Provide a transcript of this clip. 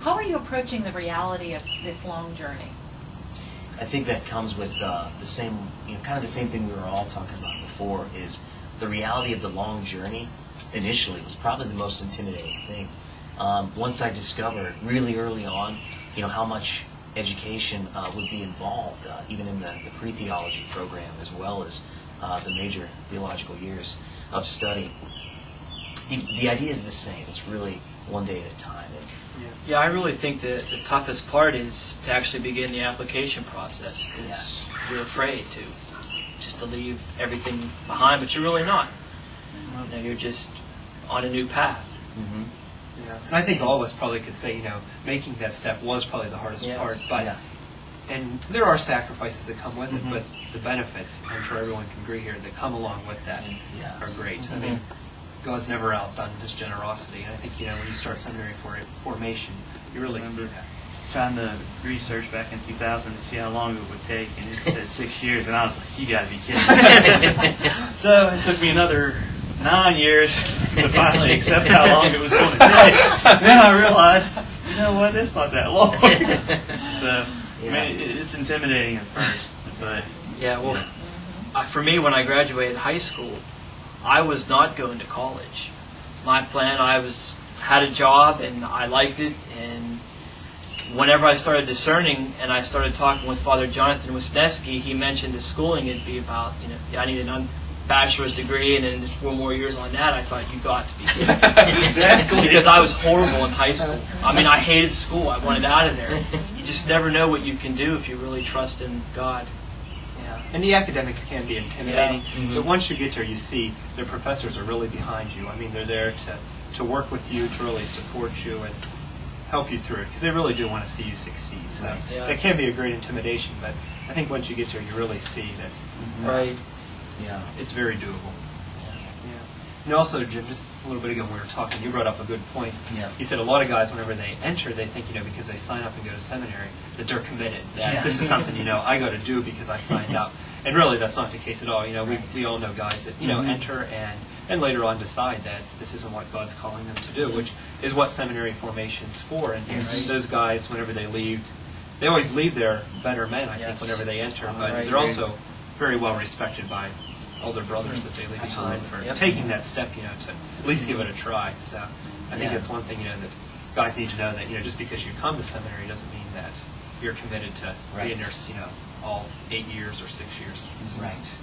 How are you approaching the reality of this long journey? I think that comes with the same, kind of the same thing we were all talking about before, is the reality of the long journey initially was probably the most intimidating thing. Once I discovered really early on, how much education would be involved, even in the pre-theology program, as well as the major theological years of study. The idea is the same. It's really one day at a time. Yeah, I really think that the toughest part is to actually begin the application process, because you're afraid to leave everything behind, but you're really not. You're just on a new path. Mm-hmm. Yeah, and I think all of us probably could say, making that step was probably the hardest part. But and there are sacrifices that come with it, but the benefits, I'm sure everyone can agree here, that come along with that are great. I mean, God's never outdone His generosity. And I think, when you start seminary formation, you really see that. Trying to research back in 2000 to see how long it would take, and it said 6 years, and I was like, you got to be kidding. So it took me another 9 years to finally accept how long it was going to take. Then I realized, you know what, it's not that long. So, I mean, it's intimidating at first. But for me, when I graduated high school, I was not going to college. My plan, had a job and I liked it, and whenever I started discerning and I started talking with Father Jonathan Wisniewski, he mentioned the schooling it'd be about, I need a bachelor's degree and then just 4 more years on that. I thought, you got to be kidding me. Exactly. Because I was horrible in high school. I mean, I hated school. I wanted out of there. You just never know what you can do if you really trust in God. And the academics can be intimidating, but once you get there, you see the professors are really behind you. I mean, they're there to work with you, to really support you and help you through it, because they really do want to see you succeed. So that can be a great intimidation, but I think once you get there, you really see that it's very doable. And also, Jim, just a little bit ago when we were talking, you brought up a good point. You said a lot of guys, whenever they enter, they think, because they sign up and go to seminary, that they're committed. That this is something, I got to do because I signed up. And really, that's not the case at all. We all know guys that, enter and later on decide that this isn't what God's calling them to do, which is what seminary formation's for. And those guys, whenever they leave, they always leave there better men, I think, whenever they enter. But they're also very well respected by all their brothers that they leave behind for taking that step, to at least give it a try. So I think that's one thing, that guys need to know, that, just because you come to seminary doesn't mean that you're committed to being there, all 8 years or 6 years. Right.